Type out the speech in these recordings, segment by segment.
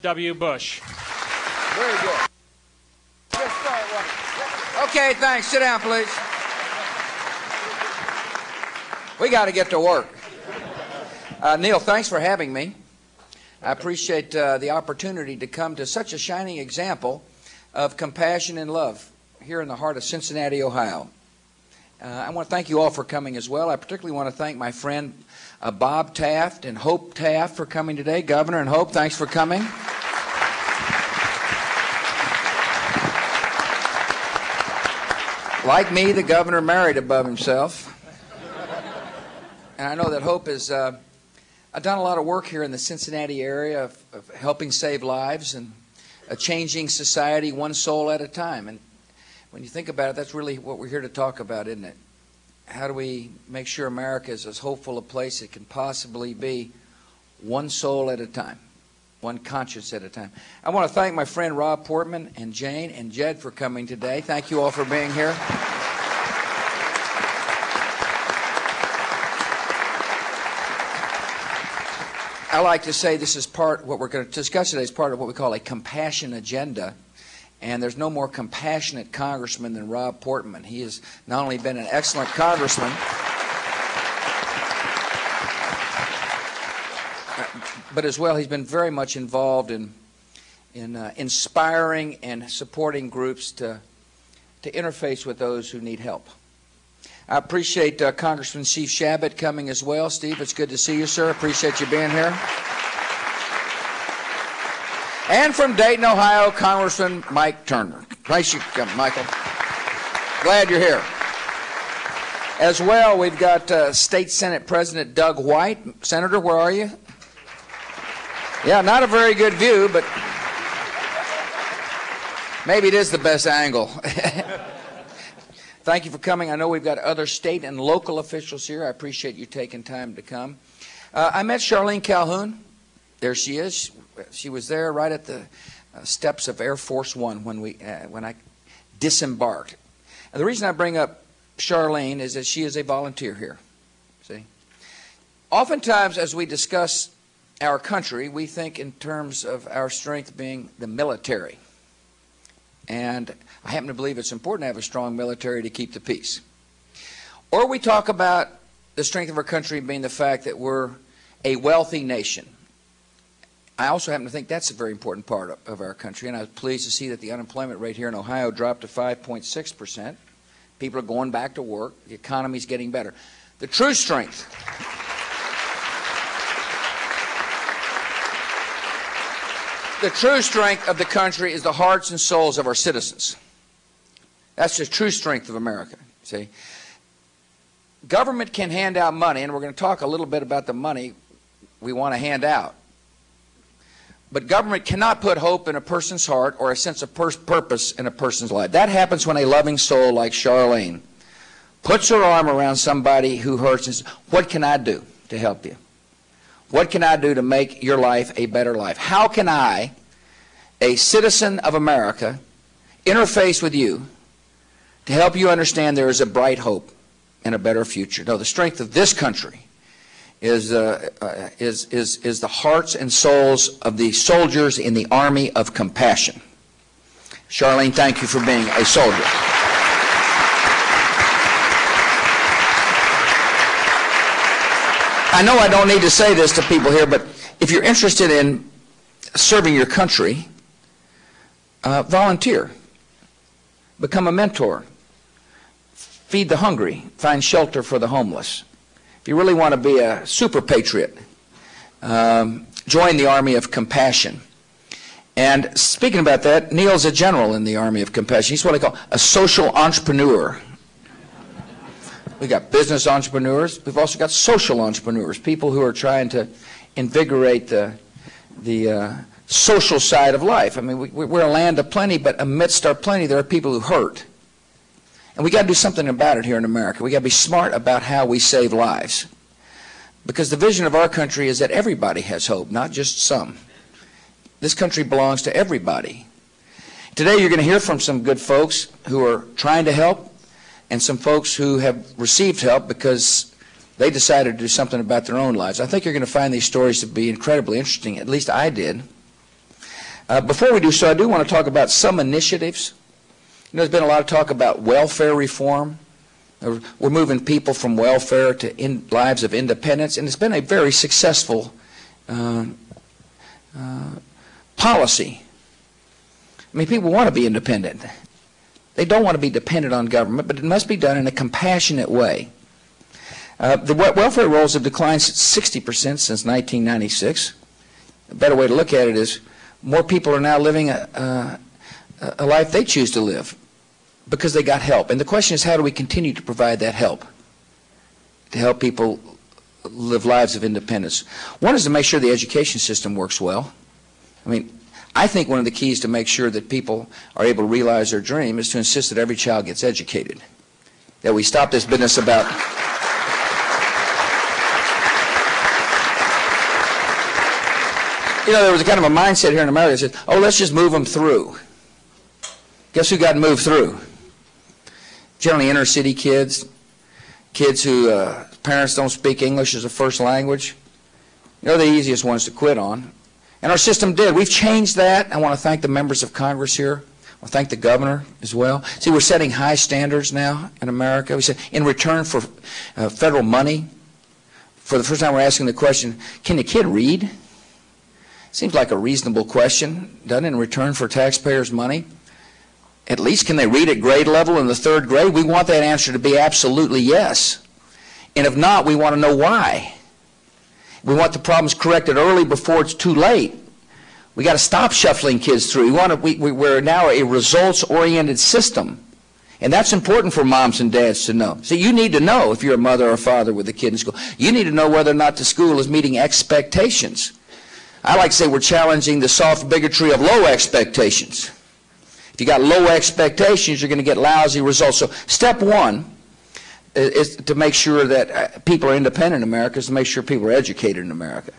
W. Bush. Very good. Just start one. Okay, thanks. Sit down, please. We got to get to work. Neil, thanks for having me. I appreciate the opportunity to come to such a shining example of compassion and love here in the heart of Cincinnati, Ohio. I want to thank you all for coming as well. I particularly want to thank my friend Bob Taft and Hope Taft for coming today. Governor and Hope, thanks for coming. Like me, the governor married above himself. And I know that Hope has done a lot of work here in the Cincinnati area of helping save lives and changing society one soul at a time. And when you think about it, that's really what we're here to talk about, isn't it? How do we make sure America is as hopeful a place it can possibly be, one soul at a time, one conscience at a time? I want to thank my friend Rob Portman and Jane and Jed for coming today. Thank you all for being here. I like to say this is what we're going to discuss today is part of what we call a compassion agenda. And there's no more compassionate congressman than Rob Portman. He has not only been an excellent congressman, but as well he's been very much involved in inspiring and supporting groups to interface with those who need help. I appreciate Congressman Steve Shabbat coming as well. Steve, it's good to see you, sir. Appreciate you being here. And from Dayton, Ohio, Congressman Mike Turner. Nice you come, Michael. Glad you're here. As well, we've got State Senate President Doug White. Senator, where are you? Yeah, not a very good view, but maybe it is the best angle. Thank you for coming. I know we've got other state and local officials here. I appreciate you taking time to come. I met Charlene Calhoun. There she is. She was there right at the steps of Air Force One when I disembarked. And the reason I bring up Charlene is that she is a volunteer here. See, oftentimes as we discuss our country, we think in terms of our strength being the military. And I happen to believe it's important to have a strong military to keep the peace. Or we talk about the strength of our country being the fact that we're a wealthy nation. I also happen to think that's a very important part of our country, and I was pleased to see that the unemployment rate here in Ohio dropped to 5.6%. People are going back to work. The economy's getting better. The true strength of the country is the hearts and souls of our citizens. That's the true strength of America. See, government can hand out money, and we're going to talk a little bit about the money we want to hand out. But government cannot put hope in a person's heart or a sense of purpose in a person's life. That happens when a loving soul like Charlene puts her arm around somebody who hurts and says, what can I do to help you? What can I do to make your life a better life? How can I, a citizen of America, interface with you to help you understand there is a bright hope and a better future? No, the strength of this country is the hearts and souls of the soldiers in the Army of Compassion. Charlene, thank you for being a soldier. I know I don't need to say this to people here, but if you're interested in serving your country, volunteer. Become a mentor. Feed the hungry. Find shelter for the homeless. If you really want to be a super patriot, join the Army of Compassion. And speaking about that, Neil's a general in the Army of Compassion. He's what I call a social entrepreneur. We've got business entrepreneurs. We've also got social entrepreneurs, people who are trying to invigorate the social side of life. I mean, we're a land of plenty, but amidst our plenty, there are people who hurt. And we got to do something about it here in America. We got to be smart about how we save lives. Because the vision of our country is that everybody has hope, not just some. This country belongs to everybody. Today you're going to hear from some good folks who are trying to help and some folks who have received help because they decided to do something about their own lives. I think you're going to find these stories to be incredibly interesting. At least I did. Before we do so, I do want to talk about some initiatives. You know, there's been a lot of talk about welfare reform. We're moving people from welfare to lives of independence, and it's been a very successful policy. I mean, people want to be independent. They don't want to be dependent on government, but it must be done in a compassionate way. The welfare rolls have declined 60% since 1996. A better way to look at it is more people are now living a life they choose to live because they got help. And the question is, how do we continue to provide that help to help people live lives of independence? One is to make sure the education system works well. I mean, I think one of the keys to make sure that people are able to realize their dream is to insist that every child gets educated, that we stop this business about there was a kind of a mindset here in America that says, oh, let's just move them through. Guess who got moved through? Generally inner city kids, kids who parents don't speak English as a first language. They're the easiest ones to quit on. And our system did. We've changed that. I want to thank the members of Congress here. I want to thank the governor as well. See, we're setting high standards now in America. We said in return for federal money, for the first time we're asking the question, can the kid read? Seems like a reasonable question, doesn't it, in return for taxpayers' money? At least can they read at grade level in the third grade? We want that answer to be absolutely yes. And if not, we want to know why. We want the problems corrected early before it's too late. We got to stop shuffling kids through. We're now a results-oriented system. And that's important for moms and dads to know. So you need to know, if you're a mother or father with a kid in school, you need to know whether or not the school is meeting expectations. I like to say we're challenging the soft bigotry of low expectations. If you got low expectations, you're going to get lousy results. So step one is to make sure that people are independent in America, is to make sure people are educated in America.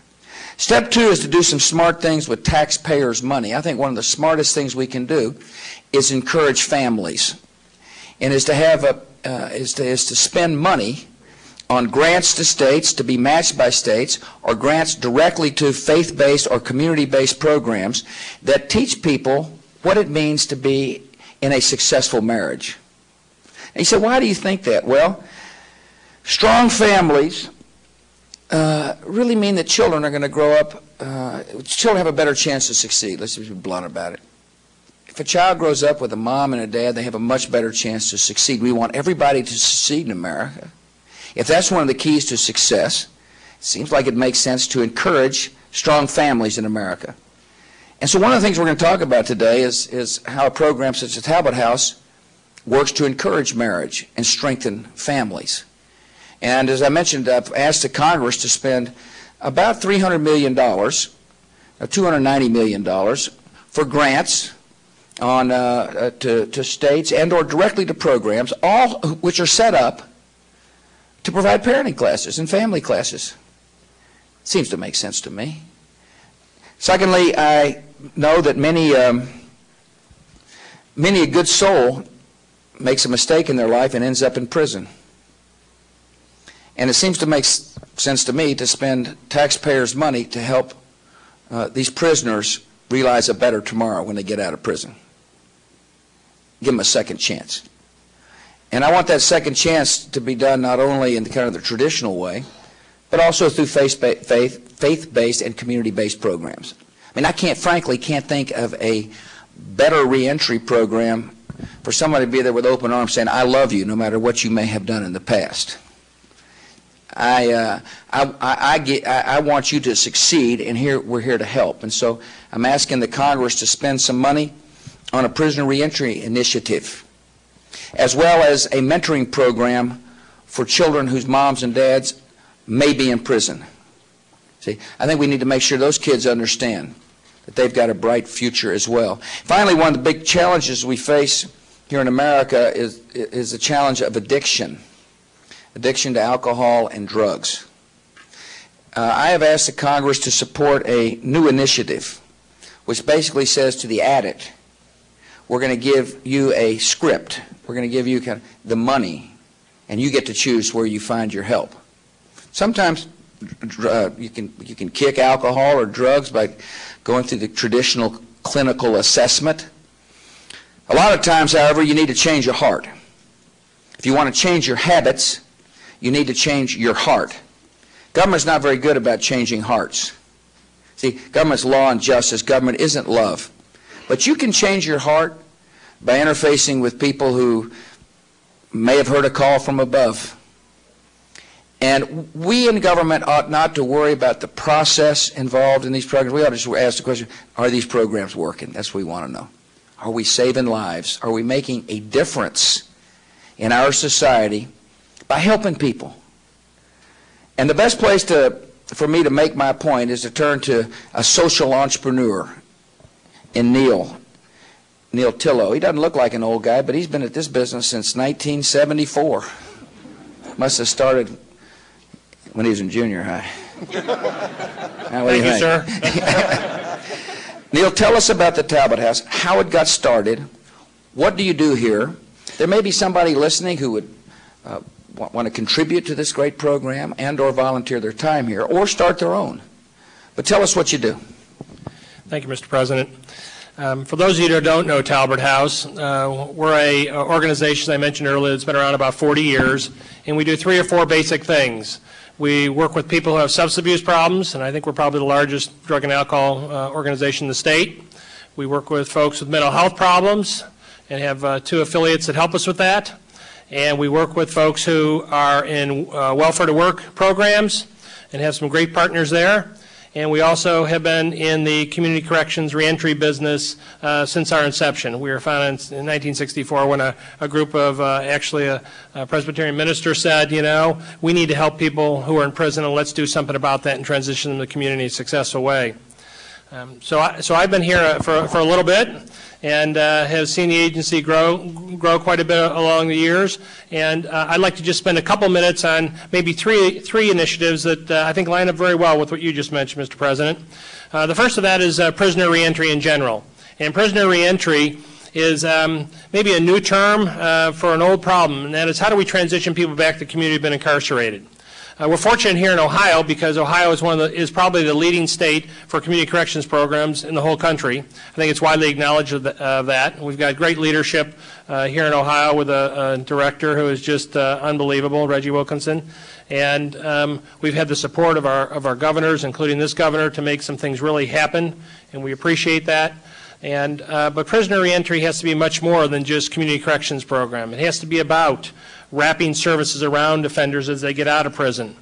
Step two is to do some smart things with taxpayers' money. I think one of the smartest things we can do is encourage families, and is to have is to spend money on grants to states to be matched by states, or grants directly to faith-based or community-based programs that teach people what it means to be in a successful marriage. And you say, why do you think that? Well, strong families really mean that children are going to grow up, children have a better chance to succeed. Let's just be blunt about it. If a child grows up with a mom and a dad, they have a much better chance to succeed. We want everybody to succeed in America. If that's one of the keys to success, it seems like it makes sense to encourage strong families in America. And so one of the things we're going to talk about today is how a program such as Talbot House works to encourage marriage and strengthen families. And as I mentioned, I've asked the Congress to spend about $300 million, $290 million, for grants on, to states and or directly to programs, all which are set up to provide parenting classes and family classes. Seems to make sense to me. Secondly, I know that many a good soul makes a mistake in their life and ends up in prison. And it seems to make sense to me to spend taxpayers' money to help these prisoners realize a better tomorrow when they get out of prison. Give them a second chance. And I want that second chance to be done not only in kind of the traditional way, but also through faith-based and community-based programs. I mean, I frankly can't think of a better reentry program for somebody to be there with open arms saying, I love you no matter what you may have done in the past. I want you to succeed, and we're here to help. And so I'm asking the Congress to spend some money on a prisoner reentry initiative, as well as a mentoring program for children whose moms and dads may be in prison. See, I think we need to make sure those kids understand that they've got a bright future as well. Finally, one of the big challenges we face here in America is the challenge of addiction to alcohol and drugs. I have asked the Congress to support a new initiative which basically says to the addict, we're going to give you a script. We're going to give you kind of the money, and you get to choose where you find your help. Sometimes you can kick alcohol or drugs by going through the traditional clinical assessment. A lot of times, however, you need to change your heart. If you want to change your habits, you need to change your heart. Government's not very good about changing hearts. See, government's law and justice. Government isn't love. But you can change your heart by interfacing with people who may have heard a call from above. And we in government ought not to worry about the process involved in these programs. We ought to just ask the question, are these programs working? That's what we want to know. Are we saving lives? Are we making a difference in our society by helping people? And the best place for me to make my point is to turn to a social entrepreneur in Neil Tillow. He doesn't look like an old guy, but he's been at this business since 1974. Must have started when he was in junior high. Now, Thank you, sir. Neil, tell us about the Talbot House, how it got started. What do you do here? There may be somebody listening who would want to contribute to this great program and or volunteer their time here or start their own. But tell us what you do. Thank you, Mr. President. For those of you who don't know Talbot House, we're an organization, as I mentioned earlier, that's been around about 40 years, and we do 3 or 4 basic things. We work with people who have substance abuse problems, and I think we're probably the largest drug and alcohol organization in the state. We work with folks with mental health problems and have 2 affiliates that help us with that. And we work with folks who are in welfare to work programs and have some great partners there. And we also have been in the community corrections reentry business since our inception. We were founded in 1964 when a group of actually a Presbyterian minister said, you know, we need to help people who are in prison, and let's do something about that and transition them to the community in a successful way. So I've been here for a little bit and have seen the agency grow quite a bit along the years. And I'd like to just spend a couple minutes on maybe three initiatives that I think line up very well with what you just mentioned, Mr. President. The first of that is prisoner reentry in general. And prisoner reentry is maybe a new term for an old problem, and that is how do we transition people back to the community who have been incarcerated. We're fortunate here in Ohio because Ohio is probably the leading state for community corrections programs in the whole country. I think it's widely acknowledged of that. We've got great leadership here in Ohio with a director who is just unbelievable, Reggie Wilkinson. And we've had the support of our governors, including this governor, to make some things really happen, and we appreciate that. But prisoner reentry has to be much more than just community corrections program. It has to be about wrapping services around offenders as they get out of prison.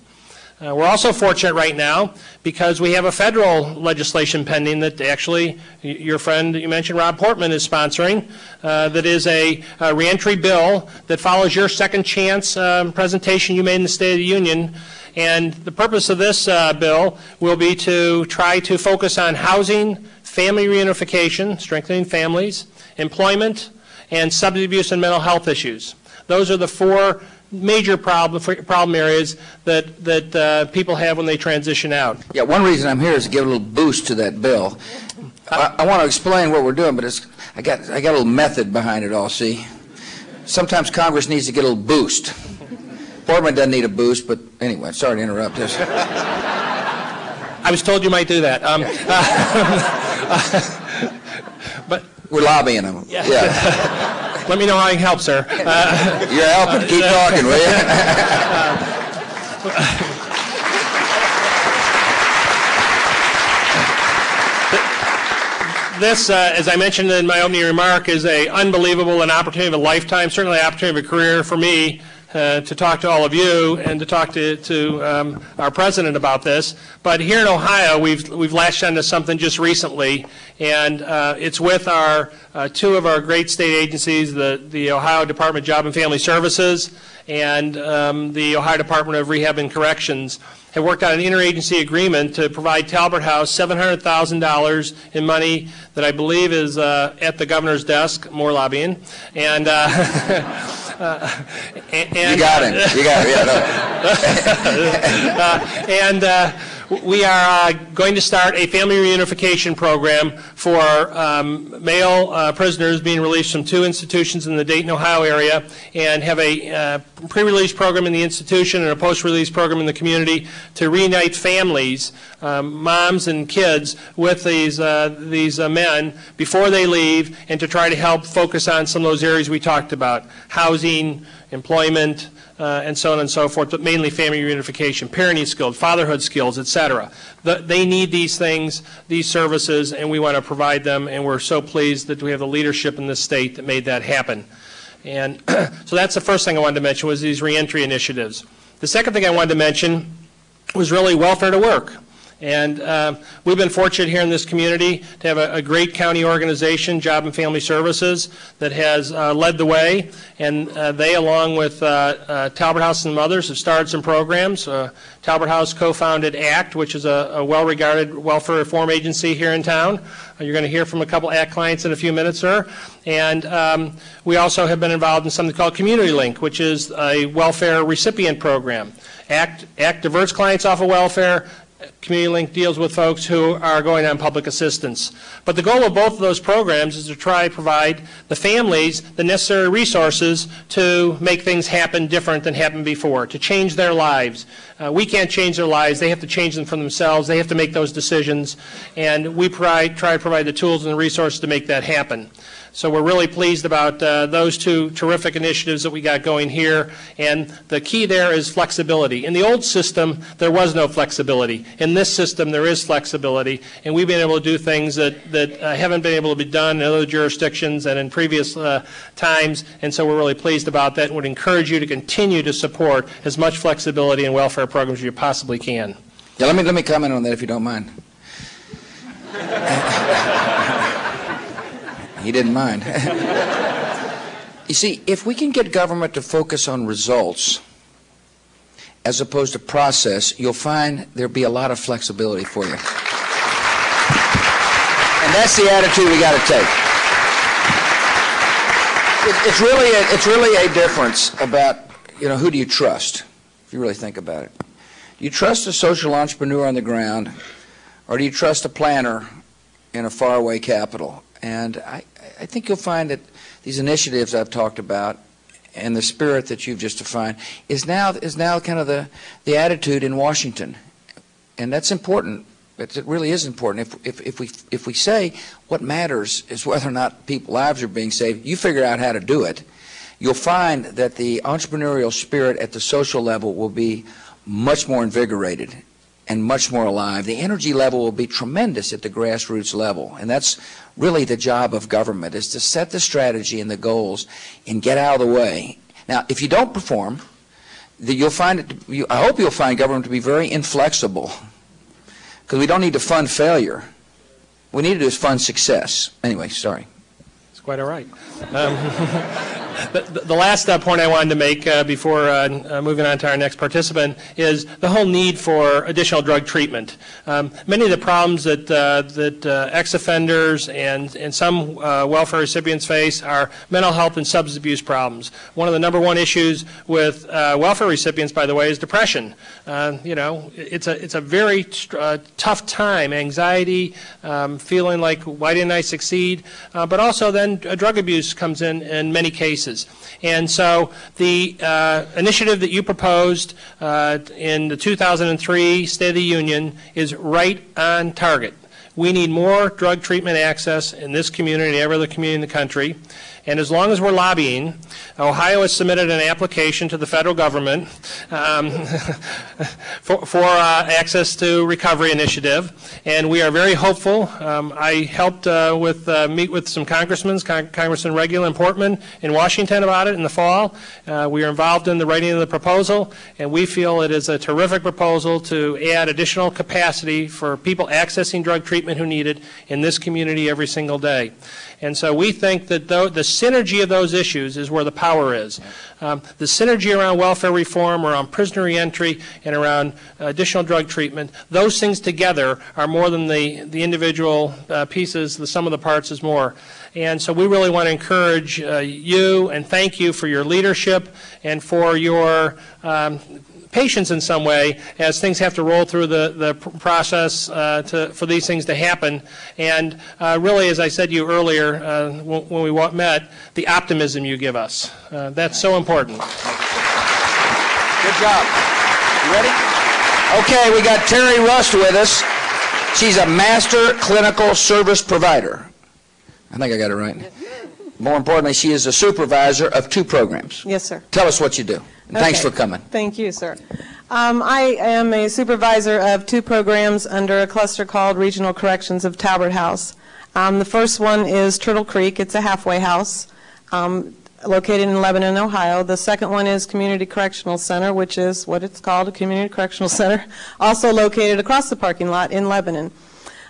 We're also fortunate right now because we have a federal legislation pending that actually your friend that you mentioned, Rob Portman, is sponsoring. That is a reentry bill that follows your second chance presentation you made in the State of the Union. And the purpose of this bill will be to try to focus on housing, family reunification, strengthening families, employment, and substance abuse and mental health issues. Those are the 4 major problem areas that people have when they transition out. Yeah, one reason I'm here is to give a little boost to that bill. I want to explain what we're doing, but I got a little method behind it all, see? Sometimes Congress needs to get a little boost. Portman doesn't need a boost, but anyway, sorry to interrupt this. I was told you might do that. But we're lobbying them. Yeah. Let me know how I can help, sir. You're helping. Keep talking, will you? This, as I mentioned in my opening remark, is an unbelievable and opportunity of a lifetime, certainly an opportunity of a career for me to talk to all of you and to talk to our president about this. But here in Ohio, we've latched onto something just recently, and it's with our 2 of our great state agencies, the Ohio Department of Job and Family Services and the Ohio Department of Rehab and Corrections have worked out an interagency agreement to provide Talbot House $700,000 in money that I believe is at the governor's desk, more lobbying, and you got him. You got him. Yeah, no. We are going to start a family reunification program for male prisoners being released from 2 institutions in the Dayton, Ohio area, and have a pre-release program in the institution and a post-release program in the community to reunite families, moms and kids, with these men before they leave, and to try to help focus on some of those areas we talked about: housing, employment, and so on and so forth, but mainly family reunification, parenting skills, fatherhood skills, etc. They need these things, these services, and we want to provide them, and we're so pleased that we have the leadership in this state that made that happen. And so that's the first thing I wanted to mention, was these reentry initiatives. The second thing I wanted to mention was really welfare to work. And we've been fortunate here in this community to have a great county organization, Job and Family Services, that has led the way. And they, along with Talbert House and others, have started some programs. Talbert House co-founded ACT, which is a well-regarded welfare reform agency here in town. You're going to hear from a couple ACT clients in a few minutes, sir. And we also have been involved in something called Community Link, which is a welfare recipient program. ACT diverts clients off of welfare. Community Link deals with folks who are going on public assistance. But the goal of both of those programs is to try to provide the families the necessary resources to make things happen different than happened before, to change their lives. We can't change their lives. They have to change them for themselves. They have to make those decisions. And we try to provide the tools and the resources to make that happen. So we're really pleased about those 2 terrific initiatives that we got going here. And the key there is flexibility. In the old system, there was no flexibility. In this system, there is flexibility. And we've been able to do things that haven't been able to be done in other jurisdictions and in previous times. And so we're really pleased about that, and would encourage you to continue to support as much flexibility in welfare programs as you possibly can. Yeah, let me comment on that, if you don't mind. He didn't mind. You see, if we can get government to focus on results as opposed to process, you'll find there'll be a lot of flexibility for you. And that's the attitude we got to take. It's really a difference about, who do you trust, if you really think about it. Do you trust a social entrepreneur on the ground, or do you trust a planner in a faraway capital? And I think you'll find that these initiatives I've talked about and the spirit that you've just defined is now kind of the attitude in Washington. And that's important. It really is important. If we say what matters is whether or not people's lives are being saved, you figure out how to do it, you'll find that the entrepreneurial spirit at the social level will be much more invigorated and much more alive. The energy level will be tremendous at the grassroots level, and that's really the job of government, is to set the strategy and the goals and get out of the way. Now, if you don't perform, you'll find I hope you'll find government to be very inflexible, because we don't need to fund failure. What we need to do is fund success. Anyway, sorry. It's quite all right. The last point I wanted to make before moving on to our next participant is the whole need for additional drug treatment. Many of the problems that ex-offenders and some welfare recipients face are mental health and substance abuse problems. One of the #1 issues with welfare recipients, by the way, is depression. It's a very tough time, anxiety, feeling like, why didn't I succeed? But also then drug abuse comes in many cases. And so the initiative that you proposed in the 2003 State of the Union is right on target. We need more drug treatment access in this community and every other community in the country. And as long as we're lobbying, Ohio has submitted an application to the federal government for access to recovery initiative, and we are very hopeful. I helped meet with some congressmen, Congressman Regula and Portman in Washington about it in the fall. We are involved in the writing of the proposal, and we feel it is a terrific proposal to add additional capacity for people accessing drug treatment who need it in this community every single day. And so we think that the synergy of those issues is where the power is. The synergy around welfare reform, around prisoner reentry, and around additional drug treatment, those things together are more than the individual pieces. The sum of the parts is more. And so we really want to encourage you and thank you for your leadership and for your patience in some way as things have to roll through the process for these things to happen. And really, as I said to you earlier when we met, the optimism you give us. That's so important. Good job. You ready? Okay, we got Terry Rust with us. She's a master clinical service provider. I think I got it right. More importantly, she is a supervisor of 2 programs. Yes, sir. Tell us what you do. And thanks for coming. Thank you, sir. I am a supervisor of 2 programs under a cluster called Regional Corrections of Talbert House. The first one is Turtle Creek. It's a halfway house located in Lebanon, Ohio. The second one is Community Correctional Center, which is what it's called, a Community Correctional Center, also located across the parking lot in Lebanon.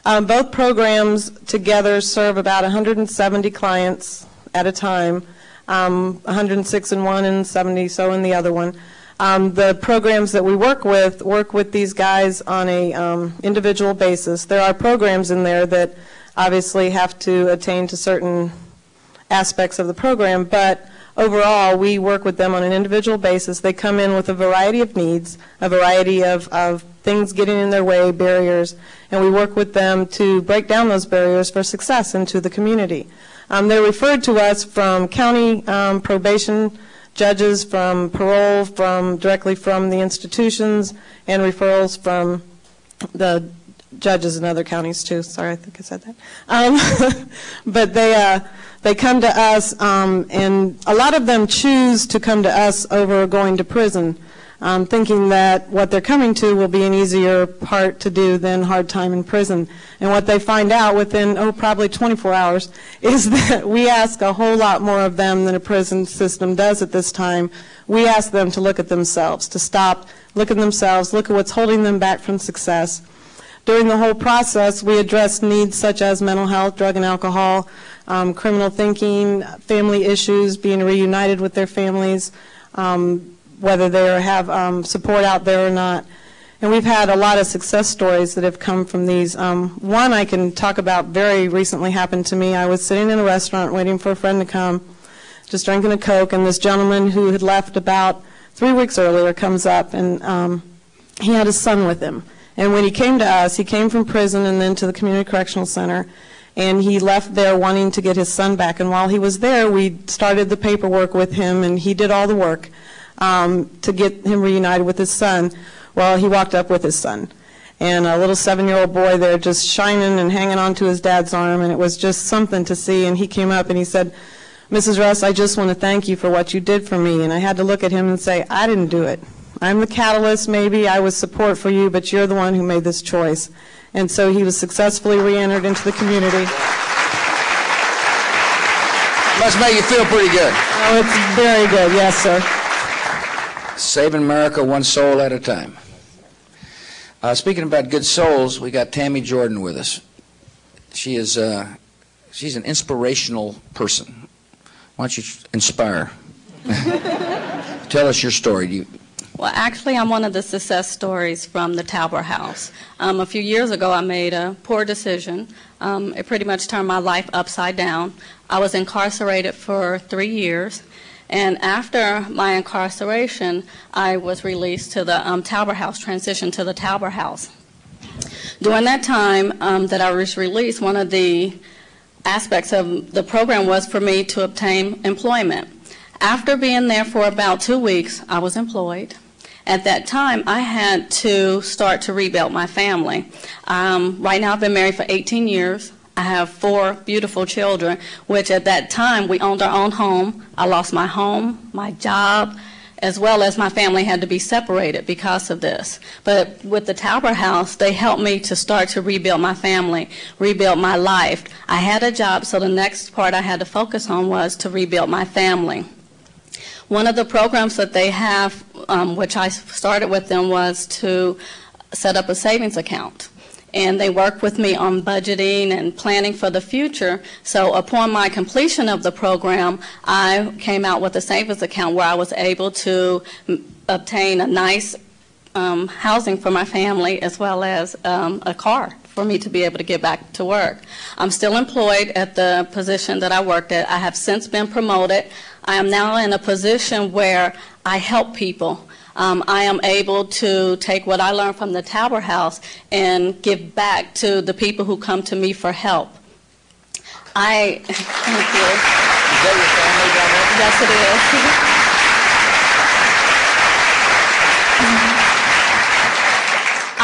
Both programs together serve about 170 clients at a time, 106 in one and 70 so in the other one. The programs that we work with these guys on a individual basis. There are programs in there that obviously have to attain to certain aspects of the program, but overall we work with them on an individual basis. They come in with a variety of needs, a variety of things getting in their way, barriers, and we work with them to break down those barriers for success into the community. They're referred to us from county probation judges, from parole, directly from the institutions, and referrals from the judges in other counties too. Sorry, I think I said that. But they come to us, and a lot of them choose to come to us over going to prison, thinking that what they're coming to will be an easier part to do than hard time in prison. And what they find out within, probably 24 hours, is that we ask a whole lot more of them than a prison system does at this time. We ask them to look at themselves, to stop, look at themselves, look at what's holding them back from success. During the whole process, we address needs such as mental health, drug and alcohol, criminal thinking, family issues, being reunited with their families, whether they have support out there or not. And we've had a lot of success stories that have come from these. One I can talk about very recently happened to me. I was sitting in a restaurant waiting for a friend to come, just drinking a Coke, and this gentleman who had left about 3 weeks earlier comes up, and he had his son with him. And when he came to us, he came from prison and then to the Community Correctional Center, and he left there wanting to get his son back. And while he was there, we started the paperwork with him, and he did all the work to get him reunited with his son. Well, he walked up with his son, and a little 7-year-old boy there just shining and hanging onto his dad's arm, and it was just something to see. And he came up and he said, "Mrs. Russ, I just want to thank you for what you did for me." And I had to look at him and say, "I didn't do it. I'm the catalyst, maybe. I was support for you, but you're the one who made this choice." And so he was successfully re-entered into the community. Must make you feel pretty good. Oh, it's very good. Yes, sir. Saving America one soul at a time. Speaking about good souls, we got Tammy Jordan with us. She's an inspirational person. Why don't you inspire? Tell us your story. Well, actually, I'm one of the success stories from the Talbert House. A few years ago, I made a poor decision. It pretty much turned my life upside down. I was incarcerated for 3 years, and after my incarceration, I was released to the Talbert House, transitioned to the Talbert House. During that time that I was released, one of the aspects of the program was for me to obtain employment. After being there for about 2 weeks, I was employed. At that time, I had to start to rebuild my family. Right now, I've been married for 18 years. I have 4 beautiful children, which at that time, we owned our own home. I lost my home, my job, as well as my family had to be separated because of this. But with the Talbert House, they helped me to start to rebuild my family, rebuild my life. I had a job, so the next part I had to focus on was to rebuild my family. One of the programs that they have, which I started with them, was to set up a savings account. And they worked with me on budgeting and planning for the future. So upon my completion of the program, I came out with a savings account where I was able to obtain a nice housing for my family, as well as a car for me to be able to get back to work. I'm still employed at the position that I worked at. I have since been promoted. I am now in a position where I help people. I am able to take what I learned from the Talbert House and give back to the people who come to me for help. Thank you. Is that your family down there? Yes, it is.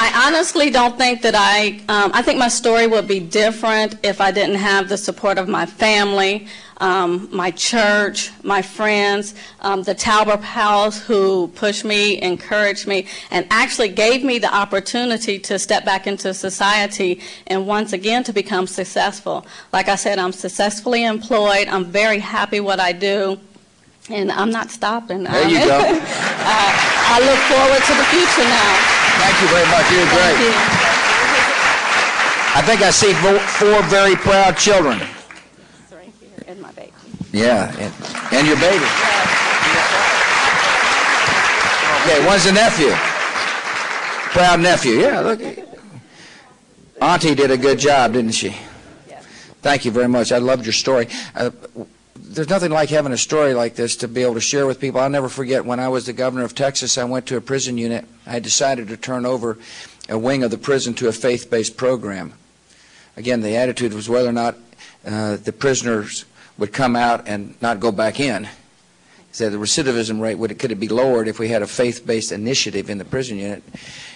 I honestly don't think that I think my story would be different if I didn't have the support of my family, my church, my friends, the Talbert House, who pushed me, encouraged me, and actually gave me the opportunity to step back into society and once again to become successful. Like I said, I'm successfully employed. I'm very happy what I do. And I'm not stopping. There you go. I look forward to the future now. Thank you very much. You're great. Thank you. I think I see four very proud children. It's right here, and my baby. Yeah, and your baby. Okay, one's a nephew. Proud nephew. Yeah, look. Auntie did a good job, didn't she? Yes. Thank you very much. I loved your story. There's nothing like having a story like this to be able to share with people. I'll never forget when I was the governor of Texas, I went to a prison unit. I decided to turn over a wing of the prison to a faith-based program. Again, the attitude was whether or not the prisoners would come out and not go back in. He said the recidivism rate, could it be lowered if we had a faith-based initiative in the prison unit?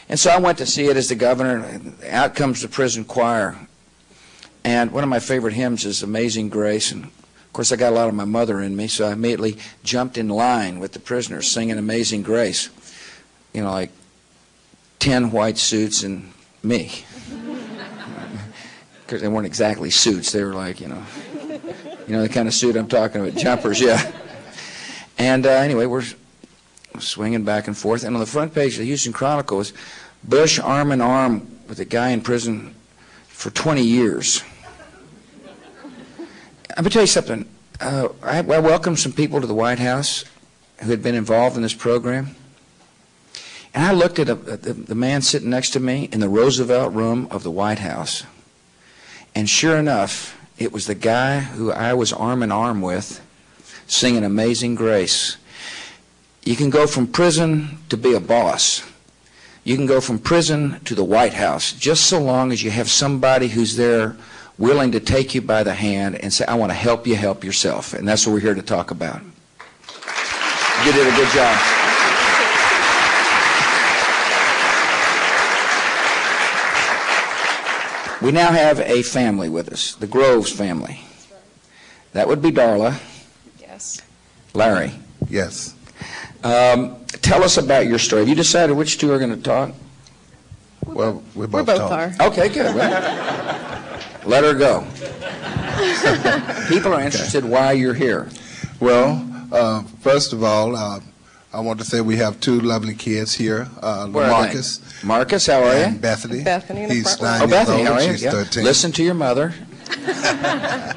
And so I went to see it as the governor. And out comes the prison choir. And one of my favorite hymns is Amazing Grace. And of course, I got a lot of my mother in me, so I immediately jumped in line with the prisoners singing Amazing Grace. You know, like 10 white suits and me. Because they weren't exactly suits. They were like, you know the kind of suit I'm talking about, jumpers, yeah. And anyway, we're swinging back and forth. And on the front page of the Houston Chronicle is Bush arm in arm with a guy in prison for 20 years. Let me tell you something. I welcomed some people to the White House who had been involved in this program. And I looked at the man sitting next to me in the Roosevelt room of the White House. And sure enough, it was the guy who I was arm in arm with singing Amazing Grace. You can go from prison to be a boss. You can go from prison to the White House just so long as you have somebody who's there willing to take you by the hand and say, I want to help you help yourself. And that's what we're here to talk about. You did a good job. We now have a family with us, the Groves family. That would be Darla. Yes. Larry. Yes. Tell us about your story. Have you decided which two are going to talk? Well, we We both both talk. are. Okay, good. Well, let her go. People are interested why you're here. Well, first of all, I want to say we have two lovely kids here, Where are Marcus they? Marcus, how are and you? Bethany. Bethany in the He's front 9 Oh, years Bethany, old how are and you? she's Yeah. 13. Listen to your mother.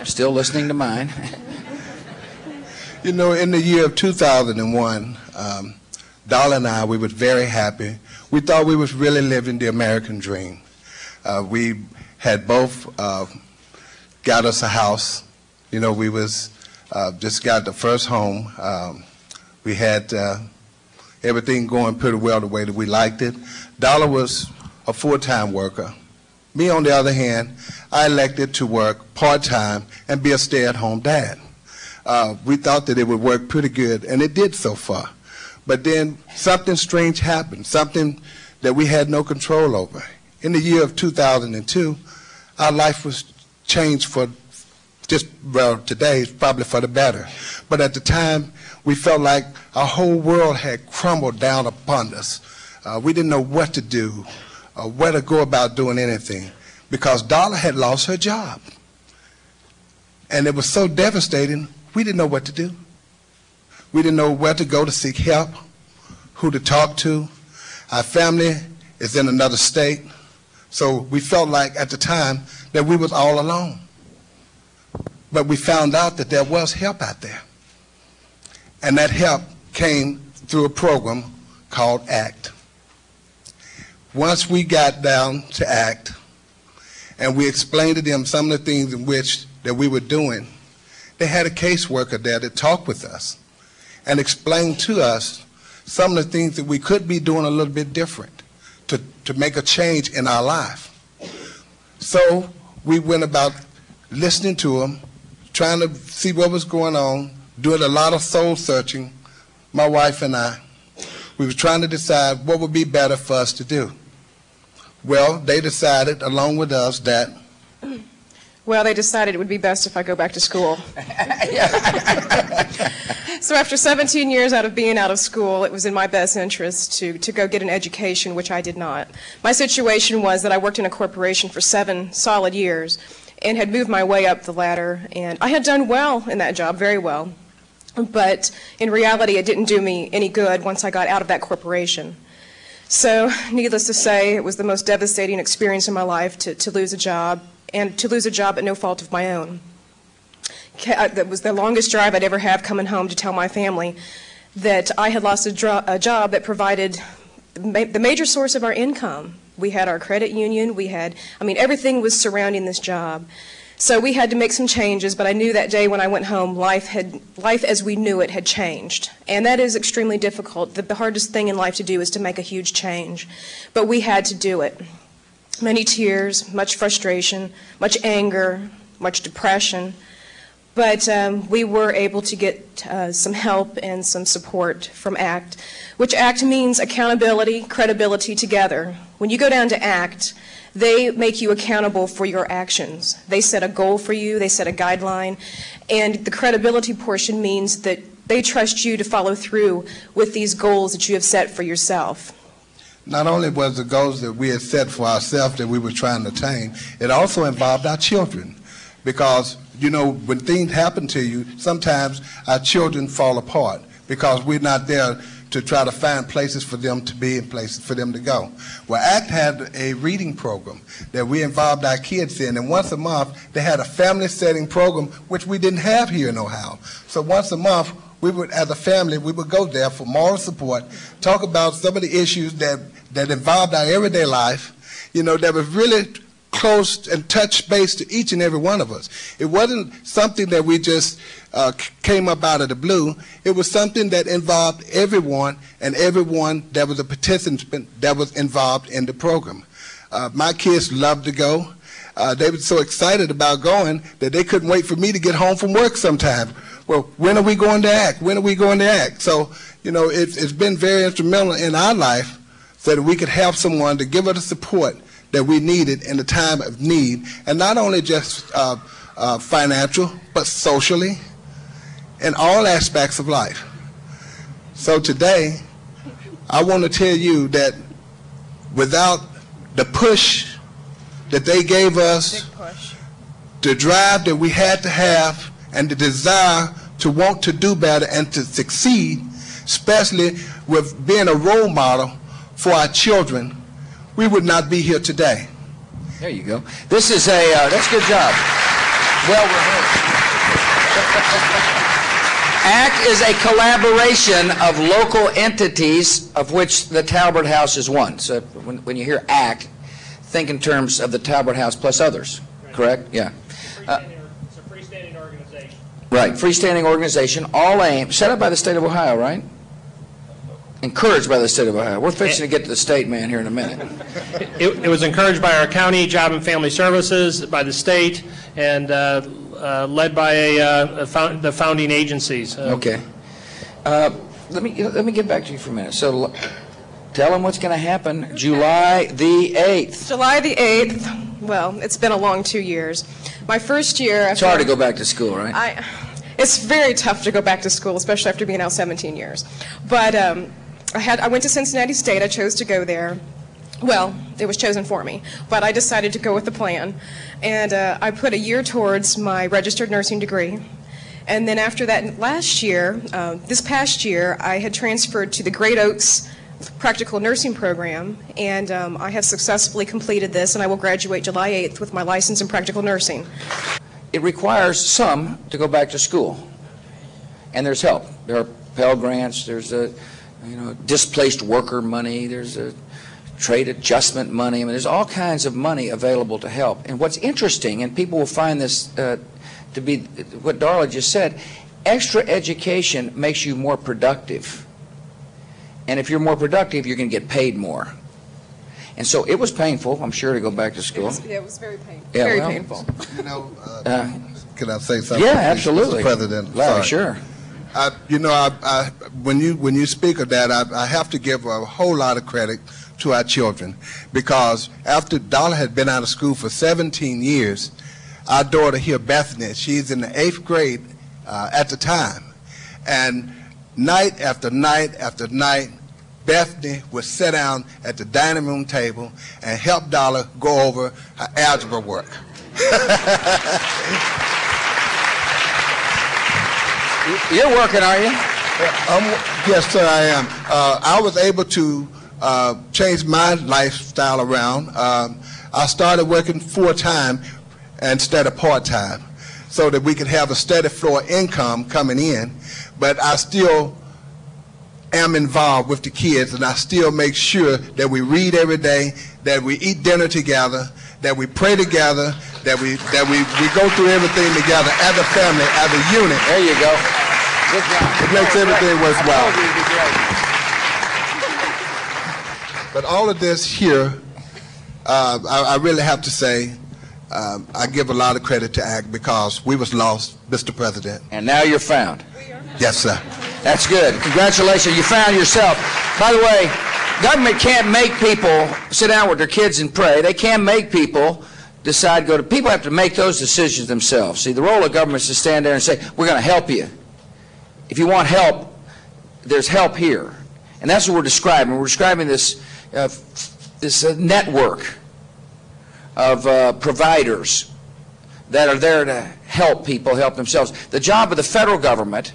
Still listening to mine. You know, in the year of 2001, Darla and I, we were very happy. We thought we was really living the American dream. We had both got us a house. You know, we was just got the first home. We had everything going pretty well the way that we liked it. Darla was a full-time worker. Me, on the other hand, I elected to work part-time and be a stay-at-home dad. We thought that it would work pretty good, and it did so far. But then something strange happened, something that we had no control over. In the year of 2002, our life was changed for today, probably for the better. But at the time, we felt like our whole world had crumbled down upon us. We didn't know what to do, where to go about doing anything, because Darla had lost her job. And it was so devastating, we didn't know what to do. We didn't know where to go to seek help, who to talk to. Our family is in another state, so we felt like at the time that we was all alone. But we found out that there was help out there. And that help came through a program called ACT. Once we got down to ACT, and we explained to them some of the things in which that we were doing, they had a caseworker there that talked with us and explained to us some of the things that we could be doing a little bit different to make a change in our life. So we went about listening to them, trying to see what was going on, doing a lot of soul searching, my wife and I. We were trying to decide what would be better for us to do. Well, they decided, along with us, that... Well, they decided it would be best if I go back to school. So after 17 years out of being out of school, it was in my best interest to go get an education, which I did not. My situation was that I worked in a corporation for 7 solid years and had moved my way up the ladder, and I had done well in that job, very well. But in reality, it didn't do me any good once I got out of that corporation. So, needless to say, it was the most devastating experience in my life to lose a job, and to lose a job at no fault of my own. That was the longest drive I'd ever have coming home to tell my family that I had lost a job that provided the major source of our income. We had our credit union, everything was surrounding this job. So we had to make some changes, but I knew that day when I went home, life as we knew it had changed. And that is extremely difficult. The hardest thing in life to do is to make a huge change. But we had to do it. Many tears, much frustration, much anger, much depression. But we were able to get some help and some support from ACT, which ACT means accountability, credibility together. When you go down to ACT, they make you accountable for your actions. They set a goal for you, they set a guideline, and the credibility portion means that they trust you to follow through with these goals that you have set for yourself. Not only was the goals that we had set for ourselves that we were trying to attain, it also involved our children. Because, you know, when things happen to you, sometimes our children fall apart because we're not there to try to find places for them to be and places for them to go. Well, ACT had a reading program that we involved our kids in, and once a month they had a family setting program, which we didn't have here in Ohio. So once a month, we would, as a family, we would go there for moral support, talk about some of the issues that involved our everyday life, you know, that was really close and touched base to each and every one of us. It wasn't something that we just came up out of the blue. It was something that involved everyone and everyone that was a participant that was involved in the program. My kids loved to go. They were so excited about going that they couldn't wait for me to get home from work sometime. Well, when are we going to ACT? When are we going to ACT? So, you know, it's been very instrumental in our life so that we could have someone to give us the support that we needed in the time of need, and not only just financial, but socially, in all aspects of life. So today, I want to tell you that without the push that they gave us, the drive that we had to have, and the desire to want to do better and to succeed, especially with being a role model for our children, we would not be here today. There you go. This is that's a good job. Well rehearsed. ACT is a collaboration of local entities of which the Talbert House is one. So when you hear ACT, think in terms of the Talbert House plus others, correct? Yeah. It's a freestanding organization. Right, freestanding organization, all aimed, set up by the state of Ohio, right? Encouraged by the state of Ohio. We're fixing to get to the state, man, here in a minute. It was encouraged by our county, Job and Family Services, by the state, and led by the founding agencies. Okay. Let me get back to you for a minute. So tell them what's going to happen July the 8th. July the 8th, well, it's been a long 2 years. My first year... It's hard to go back to school, right? It's very tough to go back to school, especially after being out 17 years. But I went to Cincinnati State. I chose to go there. Well, it was chosen for me, but I decided to go with the plan. And I put a year towards my registered nursing degree. And then after that, last year, this past year, I had transferred to the Great Oaks Practical Nursing Program, and I have successfully completed this, and I will graduate July 8th with my license in practical nursing. It requires some to go back to school, and there's help. There are Pell Grants, there's displaced worker money, there's a trade adjustment money. I mean, there's all kinds of money available to help. And what's interesting, and people will find this to be what Darla just said, extra education makes you more productive. And if you're more productive, you're going to get paid more. And so it was painful, I'm sure, to go back to school. It was very painful. Yeah, Very well, painful. You know, can I say something? Yeah, please, absolutely. Mr. President? Larry, Sorry. sure. When you speak of that, I have to give a whole lot of credit to our children, because after Dollar had been out of school for 17 years, our daughter here, Bethany, she's in the 8th grade at the time, and night after night after night, Bethany would sit down at the dining room table and help Dollar go over her algebra work. You're working, are you? Yes, sir, I am. I was able to change my lifestyle around. I started working full-time instead of part-time so that we could have a steady flow of income coming in, but I still am involved with the kids, and I still make sure that we read every day, that we eat dinner together, that we pray together, that we go through everything together as a family, as a unit. There you go. Good job. It makes everything worthwhile. But all of this here, I really have to say, I give a lot of credit to ACT, because we was lost, Mr. President. And now you're found. Yes, sir. That's good. Congratulations. You found yourself. By the way, government can't make people sit down with their kids and pray. They can't make people decide to go to. People have to make those decisions themselves. See, the role of government is to stand there and say, we're going to help you. If you want help, there's help here. And that's what we're describing. We're describing this, network of providers that are there to help people help themselves. The job of the federal government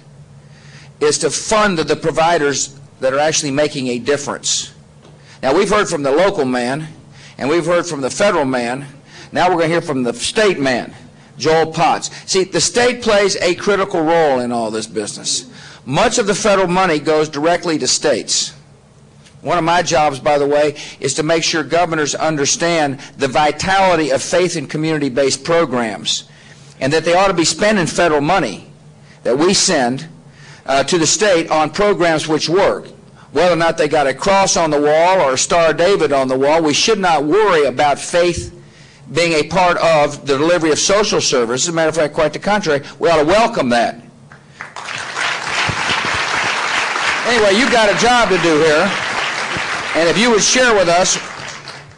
is to fund the providers that are actually making a difference. Now, we've heard from the local man, and we've heard from the federal man. Now we're going to hear from the state man, Joel Potts. See, the state plays a critical role in all this business. Much of the federal money goes directly to states. One of my jobs, by the way, is to make sure governors understand the vitality of faith and community-based programs, and that they ought to be spending federal money that we send to the state on programs which work. Whether or not they got a cross on the wall or a Star of David on the wall, we should not worry about faith being a part of the delivery of social services. As a matter of fact, quite the contrary, we ought to welcome that. Anyway, you've got a job to do here, and if you would share with us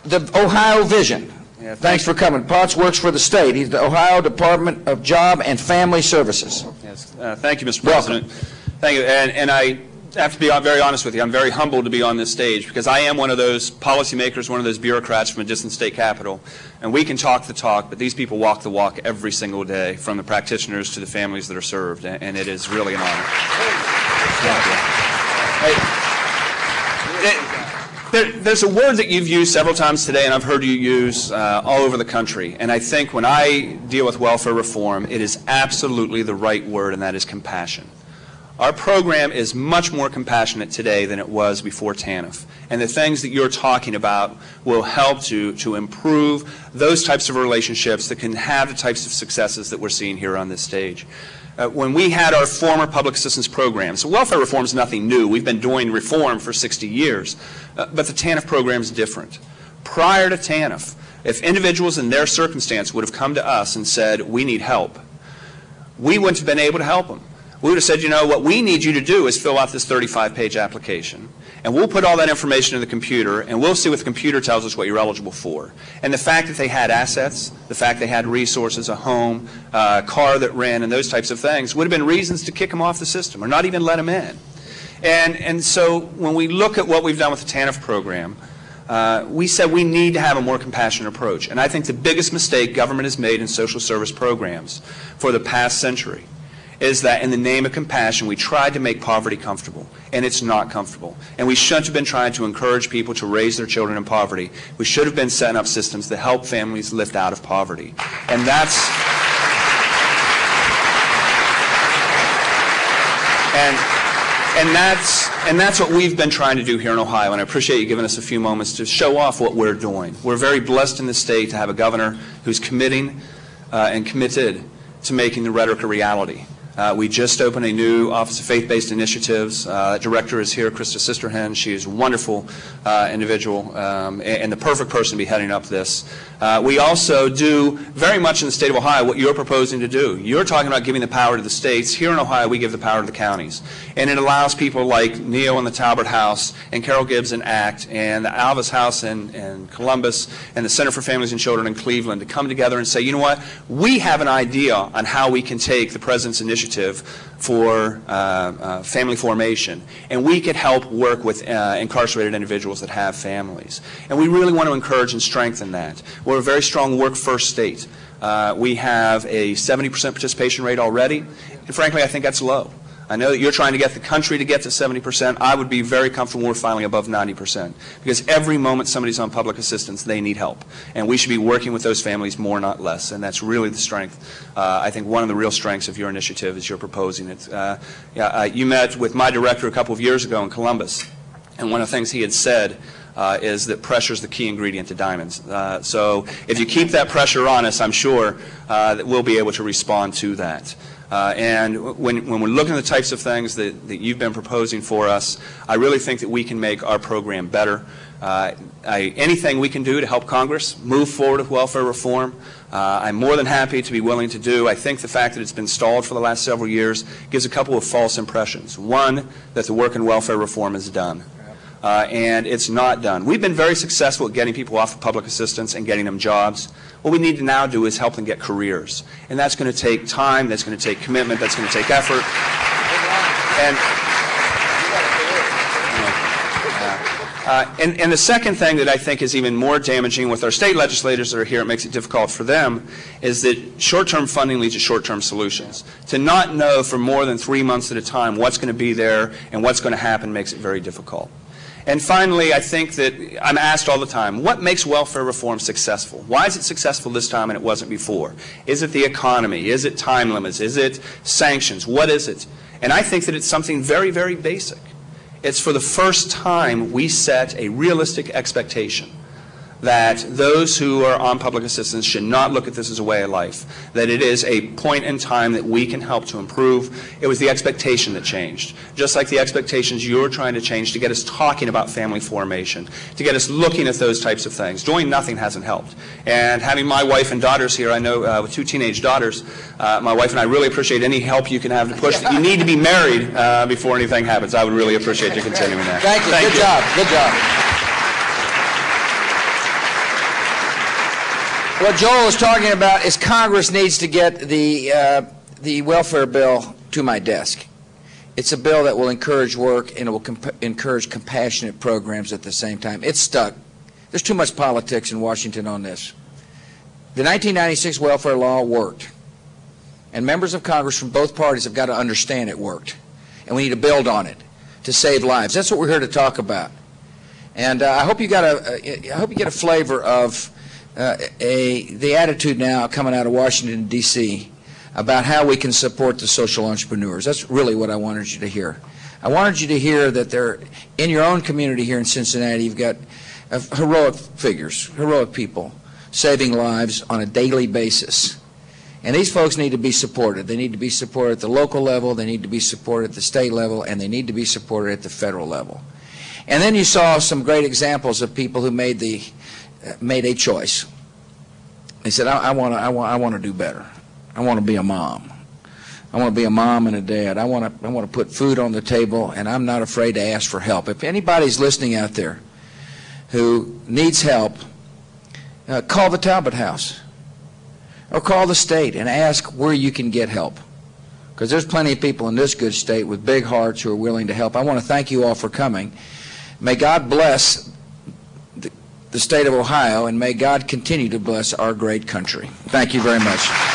the Ohio vision. Yeah, thanks for coming. Potts works for the state. He's the Ohio Department of Job and Family Services. Yes, thank you, Mr. President. Thank you, and I have to be very honest with you. I'm very humbled to be on this stage, because I am one of those policymakers, one of those bureaucrats from a distant state capital, and we can talk the talk, but these people walk the walk every single day, from the practitioners to the families that are served, and it is really an honor. Thank you. There's a word that you've used several times today, and I've heard you use all over the country, and I think when I deal with welfare reform, it is absolutely the right word, and that is compassion. Our program is much more compassionate today than it was before TANF, and the things that you're talking about will help to improve those types of relationships that can have the types of successes that we're seeing here on this stage. When we had our former public assistance program, so welfare reform is nothing new. We've been doing reform for 60 years, but the TANF program is different. Prior to TANF, if individuals in their circumstance would have come to us and said, we need help, we wouldn't have been able to help them. We would have said, you know, what we need you to do is fill out this 35-page application, and we'll put all that information in the computer, and we'll see what the computer tells us what you're eligible for. And the fact that they had assets, the fact they had resources, a home, a car that ran, and those types of things would have been reasons to kick them off the system or not even let them in. And so when we look at what we've done with the TANF program, we said we need to have a more compassionate approach. And I think the biggest mistake government has made in social service programs for the past century is that in the name of compassion, we tried to make poverty comfortable, and it's not comfortable. And we shouldn't have been trying to encourage people to raise their children in poverty. We should have been setting up systems that help families lift out of poverty. And that's what we've been trying to do here in Ohio, and I appreciate you giving us a few moments to show off what we're doing. We're very blessed in this state to have a governor who's committing and committed to making the rhetoric a reality. We just opened a new Office of Faith-Based Initiatives. Director is here, Krista Sisterhen. She is a wonderful individual and the perfect person to be heading up this. We also do very much in the state of Ohio what you're proposing to do. You're talking about giving the power to the states. Here in Ohio, we give the power to the counties. And it allows people like Neo and the Talbert House and Carol Gibbs and ACT and the Alvis House in Columbus and the Center for Families and Children in Cleveland to come together and say, you know what, we have an idea on how we can take the President's initiative for family formation, and we could help work with incarcerated individuals that have families. And we really want to encourage and strengthen that. We're a very strong work-first state. We have a 70% participation rate already, and frankly, I think that's low. I know that you're trying to get the country to get to 70%. I would be very comfortable we're filing above 90%, because every moment somebody's on public assistance, they need help. And we should be working with those families more, not less. And that's really the strength. I think one of the real strengths of your initiative is you're proposing it. You met with my director a couple of years ago in Columbus, and one of the things he had said is that pressure is the key ingredient to diamonds. So if you keep that pressure on us, I'm sure that we'll be able to respond to that. And when we're looking at the types of things that you've been proposing for us, I really think that we can make our program better. Anything we can do to help Congress move forward with welfare reform, I'm more than happy to be willing to do. I think the fact that it's been stalled for the last several years gives a couple of false impressions. One, that the work in welfare reform is done. And it's not done. We've been very successful at getting people off of public assistance and getting them jobs. What we need to now do is help them get careers. And that's going to take time, that's going to take commitment, that's going to take effort. And the second thing that I think is even more damaging with our state legislators that are here, it makes it difficult for them, is that short-term funding leads to short-term solutions. To not know for more than 3 months at a time what's going to be there and what's going to happen makes it very difficult. And finally, I think that I'm asked all the time, what makes welfare reform successful? Why is it successful this time and it wasn't before? Is it the economy? Is it time limits? Is it sanctions? What is it? And I think that it's something very, very basic. It's for the first time we set a realistic expectation that those who are on public assistance should not look at this as a way of life, that it is a point in time that we can help to improve. It was the expectation that changed, just like the expectations you're trying to change to get us talking about family formation, to get us looking at those types of things. Doing nothing hasn't helped. And having my wife and daughters here, I know with 2 teenage daughters, my wife and I really appreciate any help you can have to push that. You need to be married before anything happens. I would really appreciate you continuing that. Thank you. Good job. Good job. What Joel is talking about is Congress needs to get the welfare bill to my desk. It's a bill that will encourage work and it will encourage compassionate programs at the same time. It's stuck. There's too much politics in Washington on this. The 1996 welfare law worked, and members of Congress from both parties have got to understand it worked, and we need to build on it to save lives. That's what we're here to talk about. And I hope you get a flavor of the attitude now coming out of Washington, D.C. about how we can support the social entrepreneurs. That's really what I wanted you to hear. I wanted you to hear that there, in your own community here in Cincinnati, you've got heroic figures, heroic people saving lives on a daily basis. And these folks need to be supported. They need to be supported at the local level, they need to be supported at the state level, and they need to be supported at the federal level. And then you saw some great examples of people who made a choice. They said, I want to do better. I want to be a mom. I want to be a mom and a dad. I want to put food on the table, and I'm not afraid to ask for help. If anybody's listening out there who needs help, call the Talbot House or call the state and ask where you can get help, because there's plenty of people in this good state with big hearts who are willing to help. I want to thank you all for coming. May God bless the state of Ohio, and may God continue to bless our great country. Thank you very much.